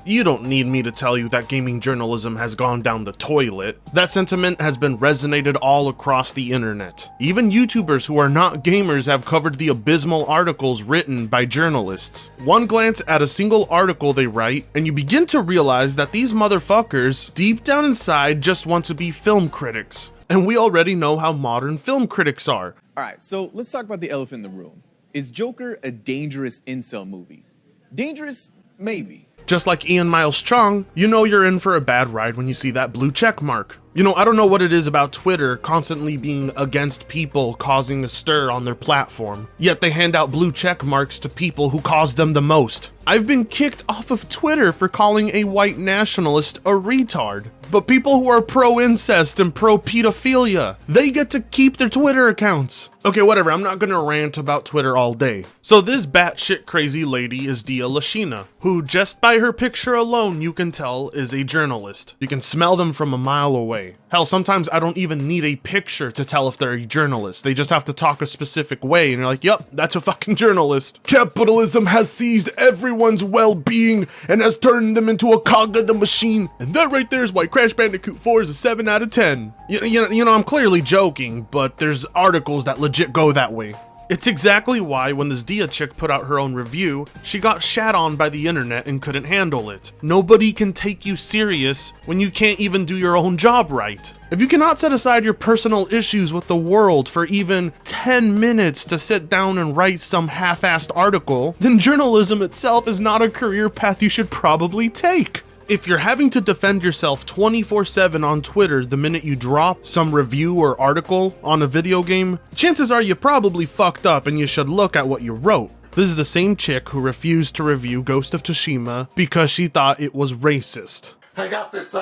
You don't need me to tell you that gaming journalism has gone down the toilet. That sentiment has been resonated all across the internet. Even YouTubers who are not gamers have covered the abysmal articles written by journalists. One glance at a single article they write, and you begin to realize that these motherfuckers, deep down inside, just want to be film critics. And we already know how modern film critics are. Alright, so let's talk about the elephant in the room. Is Joker a dangerous incel movie? Dangerous? Maybe. Just like Ian Miles Chung, you know you're in for a bad ride when you see that blue check mark. You know, I don't know what it is about Twitter constantly being against people causing a stir on their platform, yet they hand out blue check marks to people who cause them the most. I've been kicked off of Twitter for calling a white nationalist a retard, but people who are pro-incest and pro-pedophilia, they get to keep their Twitter accounts. Okay, whatever, I'm not gonna rant about Twitter all day. So this batshit crazy lady is Dia Lashina, who just by her picture alone you can tell is a journalist. You can smell them from a mile away. Hell, sometimes I don't even need a picture to tell if they're a journalist. They just have to talk a specific way and you're like, yep, that's a fucking journalist. Capitalism has seized everyone's well-being and has turned them into a cog of the machine. And that right there is why Crash Bandicoot 4 is a 7 out of 10. You know, I'm clearly joking, but there's articles that legit go that way. It's exactly why when this Dia chick put out her own review, she got shat on by the internet and couldn't handle it. Nobody can take you serious when you can't even do your own job right. If you cannot set aside your personal issues with the world for even 10 minutes to sit down and write some half-assed article, then journalism itself is not a career path you should probably take. If you're having to defend yourself 24/7 on Twitter the minute you drop some review or article on a video game, chances are you probably fucked up and you should look at what you wrote. This is the same chick who refused to review Ghost of Tsushima because she thought it was racist. I got this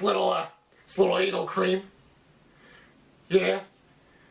little anal cream. Yeah.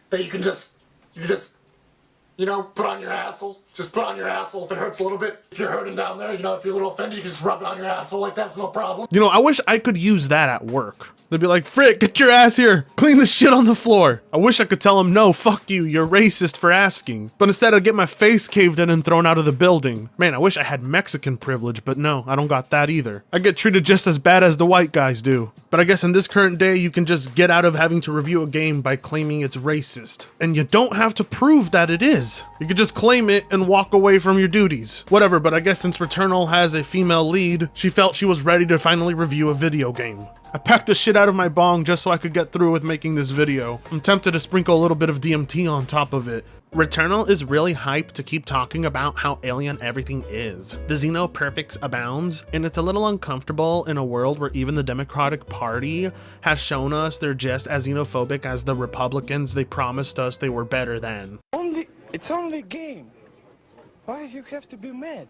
That you can just, you know, put on your asshole. Just put on your asshole if it hurts a little bit. If you're hurting down there, you know, if you're a little offended, you can just rub it on your asshole like that, it's no problem. You know, I wish I could use that at work. They'd be like, Frick, get your ass here. Clean the shit on the floor. I wish I could tell them, no, fuck you, you're racist for asking. But instead I'd get my face caved in and thrown out of the building. Man, I wish I had Mexican privilege, but no, I don't got that either. I get treated just as bad as the white guys do. But I guess in this current day, you can just get out of having to review a game by claiming it's racist. And you don't have to prove that it is. You could just claim it and walk away from your duties. Whatever, but I guess since Returnal has a female lead, she felt she was ready to finally review a video game. I packed the shit out of my bong just so I could get through with making this video. I'm tempted to sprinkle a little bit of DMT on top of it. Returnal is really hyped to keep talking about how alien everything is. The xenoperfects abounds, and it's a little uncomfortable in a world where even the Democratic Party has shown us they're just as xenophobic as the Republicans they promised us they were better than. It's only a game. Why you have to be mad?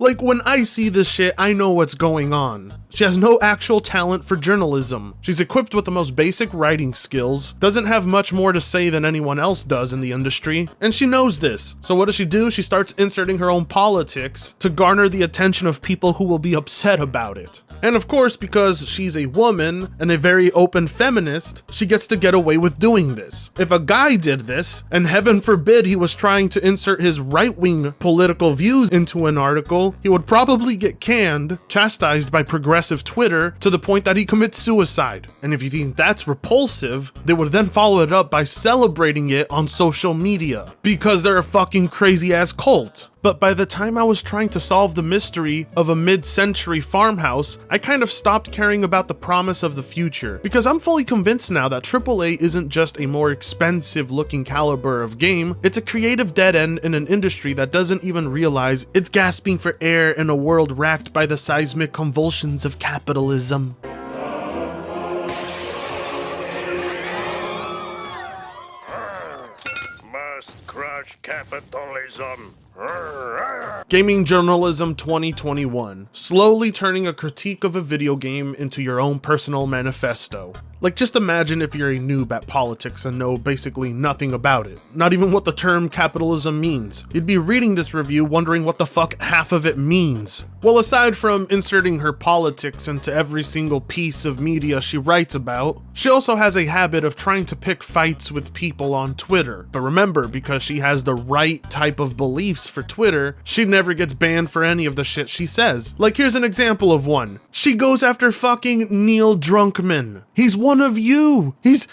Like, when I see this shit, I know what's going on. She has no actual talent for journalism. She's equipped with the most basic writing skills, doesn't have much more to say than anyone else does in the industry, and she knows this. So what does she do? She starts inserting her own politics to garner the attention of people who will be upset about it. And of course, because she's a woman and a very open feminist, she gets to get away with doing this. If a guy did this, and heaven forbid he was trying to insert his right-wing political views into an article, he would probably get canned, chastised by progressive Twitter, to the point that he commits suicide. And if you think that's repulsive, they would then follow it up by celebrating it on social media, because they're a fucking crazy-ass cult. But by the time I was trying to solve the mystery of a mid-century farmhouse, I kind of stopped caring about the promise of the future, because I'm fully convinced now that AAA isn't just a more expensive looking caliber of game, it's a creative dead end in an industry that doesn't even realize it's gasping for air in a world racked by the seismic convulsions of capitalism. Must crush capitalism. Gaming Journalism 2021, slowly turning a critique of a video game into your own personal manifesto. Like, just imagine if you're a noob at politics and know basically nothing about it, not even what the term capitalism means. You'd be reading this review wondering what the fuck half of it means. Well, aside from inserting her politics into every single piece of media she writes about, she also has a habit of trying to pick fights with people on Twitter. But remember, because she has the right right type of beliefs for Twitter, she never gets banned for any of the shit she says. Like, here's an example of one. She goes after fucking Neil Drunkman. He's one of you. He's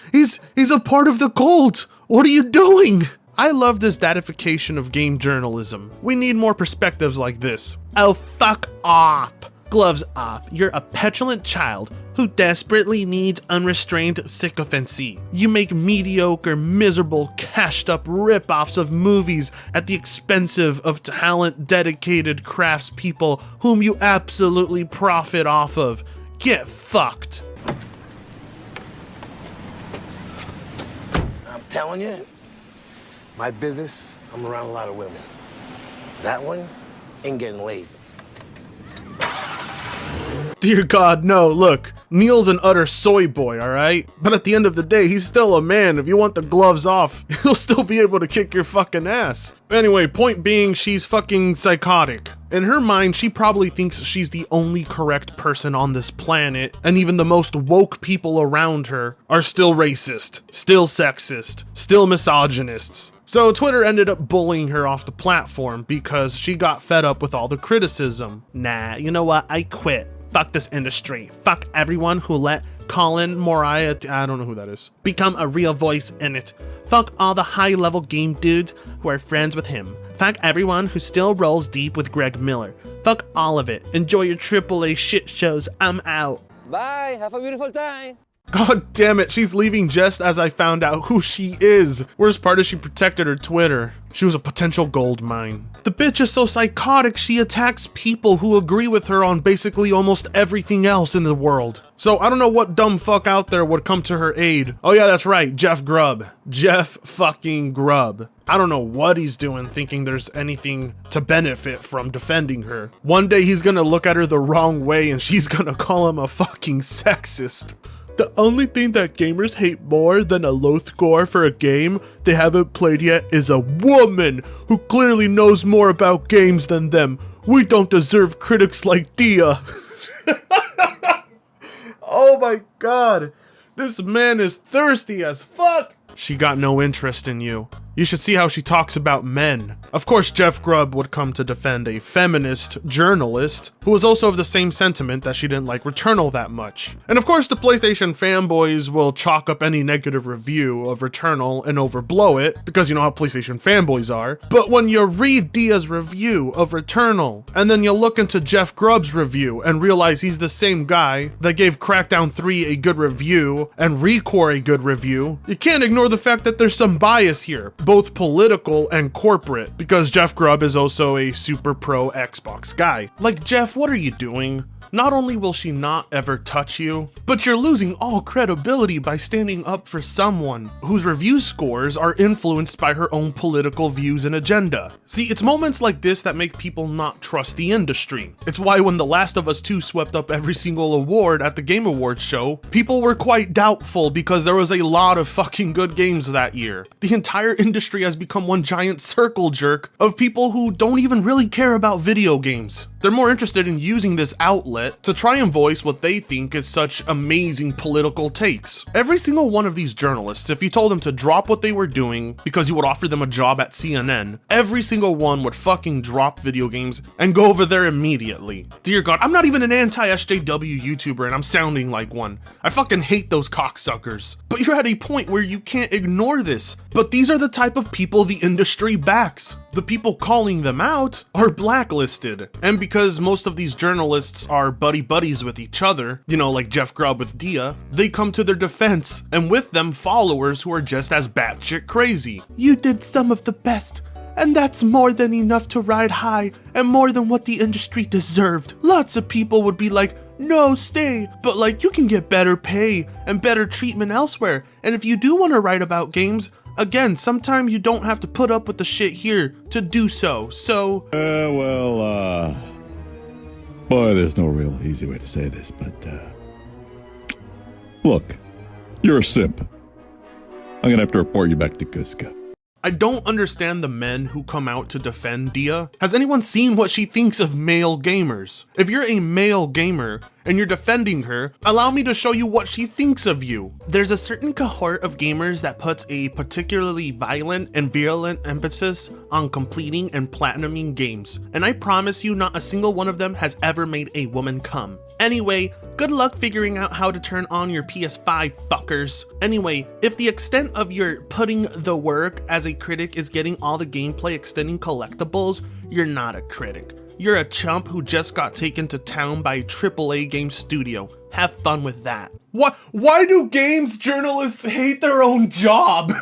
a part of the cult. What are you doing? I love this datification of game journalism. We need more perspectives like this. Oh, fuck off. Gloves off. You're a petulant child who desperately needs unrestrained sycophancy. You make mediocre, miserable, cashed-up rip-offs of movies at the expense of talent-dedicated craftspeople whom you absolutely profit off of. Get fucked. I'm telling you, my business, I'm around a lot of women. That one ain't getting laid. Dear God, no, look, Neil's an utter soy boy, alright? But at the end of the day, he's still a man. If you want the gloves off, he'll still be able to kick your fucking ass. Anyway, point being, she's fucking psychotic. In her mind, she probably thinks she's the only correct person on this planet, and even the most woke people around her are still racist, still sexist, still misogynists. So Twitter ended up bullying her off the platform because she got fed up with all the criticism. Nah, you know what? I quit. Fuck this industry. Fuck everyone who let Colin Moriah, I don't know who that is, become a real voice in it. Fuck all the high-level game dudes who are friends with him. Fuck everyone who still rolls deep with Greg Miller. Fuck all of it. Enjoy your AAA shit shows. I'm out. Bye. Have a beautiful time. God damn it, she's leaving just as I found out who she is. Worst part is she protected her Twitter. She was a potential gold mine. The bitch is so psychotic, she attacks people who agree with her on basically almost everything else in the world. So I don't know what dumb fuck out there would come to her aid. Oh yeah, that's right, Jeff Grubb. Jeff fucking Grubb. I don't know what he's doing thinking there's anything to benefit from defending her. One day he's gonna look at her the wrong way and she's gonna call him a fucking sexist. The only thing that gamers hate more than a low score for a game they haven't played yet is a woman who clearly knows more about games than them. We don't deserve critics like Dia. Oh my god. This man is thirsty as fuck. She got no interest in you. You should see how she talks about men. Of course, Jeff Grubb would come to defend a feminist journalist who was also of the same sentiment that she didn't like Returnal that much. And of course, the PlayStation fanboys will chalk up any negative review of Returnal and overblow it, because you know how PlayStation fanboys are. But when you read Dia's review of Returnal, and then you look into Jeff Grubb's review and realize he's the same guy that gave Crackdown 3 a good review and Recore a good review, you can't ignore the fact that there's some bias here, both political and corporate, because Jeff Grubb is also a super pro Xbox guy. Like, Jeff, what are you doing? Not only will she not ever touch you, but you're losing all credibility by standing up for someone whose review scores are influenced by her own political views and agenda. See, it's moments like this that make people not trust the industry. It's why when The Last of Us 2 swept up every single award at the Game Awards show, people were quite doubtful because there was a lot of fucking good games that year. The entire industry has become one giant circle jerk of people who don't even really care about video games. They're more interested in using this outlet to try and voice what they think is such amazing political takes. Every single one of these journalists, if you told them to drop what they were doing because you would offer them a job at CNN, every single one would fucking drop video games and go over there immediately. Dear God, I'm not even an anti-SJW YouTuber and I'm sounding like one. I fucking hate those cocksuckers. But you're at a point where you can't ignore this. But these are the type of people the industry backs. The people calling them out are blacklisted. And because most of these journalists are buddies with each other, you know, like Jeff Grubb with Dia, they come to their defense, and with them followers who are just as batshit crazy. You did some of the best, and that's more than enough to ride high, and more than what the industry deserved. Lots of people would be like, no, stay, but like, you can get better pay and better treatment elsewhere, and if you do want to write about games, again, sometimes you don't have to put up with the shit here to do so, Boy, there's no real easy way to say this, but, look, you're a simp. I'm gonna have to report you back to Cusco. I don't understand the men who come out to defend Dia. Has anyone seen what she thinks of male gamers? If you're a male gamer and you're defending her, allow me to show you what she thinks of you. There's a certain cohort of gamers that puts a particularly violent and virulent emphasis on completing and platinuming games, and I promise you not a single one of them has ever made a woman come. Anyway, good luck figuring out how to turn on your PS5, fuckers. Anyway, if the extent of your putting the work as a critic is getting all the gameplay extending collectibles, you're not a critic. You're a chump who just got taken to town by a AAA game studio. Have fun with that. Why do games journalists hate their own job?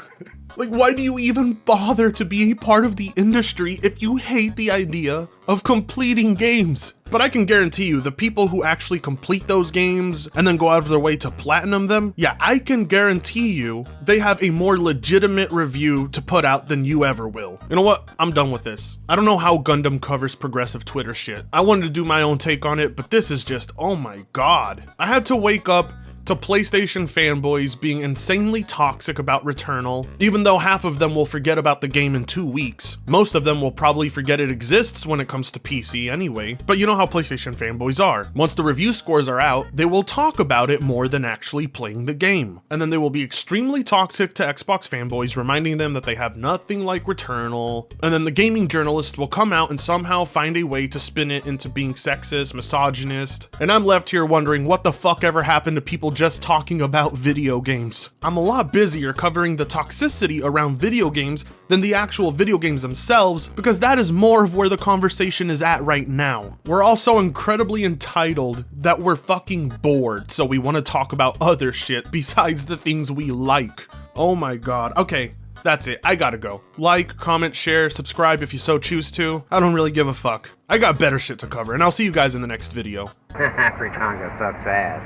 Like, why do you even bother to be a part of the industry if you hate the idea of completing games? But I can guarantee you, the people who actually complete those games and then go out of their way to platinum them, yeah, I can guarantee you they have a more legitimate review to put out than you ever will. You know what? I'm done with this. I don't know how Gundam covers progressive Twitter shit. I wanted to do my own take on it, but this is just, oh my god. I had to wake up to PlayStation fanboys being insanely toxic about Returnal, even though half of them will forget about the game in 2 weeks. Most of them will probably forget it exists when it comes to PC anyway, but you know how PlayStation fanboys are. Once the review scores are out, they will talk about it more than actually playing the game. And then they will be extremely toxic to Xbox fanboys, reminding them that they have nothing like Returnal. And then the gaming journalist will come out and somehow find a way to spin it into being sexist, misogynist, and I'm left here wondering what the fuck ever happened to people just talking about video games. I'm a lot busier covering the toxicity around video games than the actual video games themselves, because that is more of where the conversation is at right now. We're all so incredibly entitled that we're fucking bored, so we want to talk about other shit besides the things we like. Oh my god. Okay, that's it. I gotta go. Like, comment, share, subscribe if you so choose to. I don't really give a fuck. I got better shit to cover, and I'll see you guys in the next video. Fritanga sucks ass.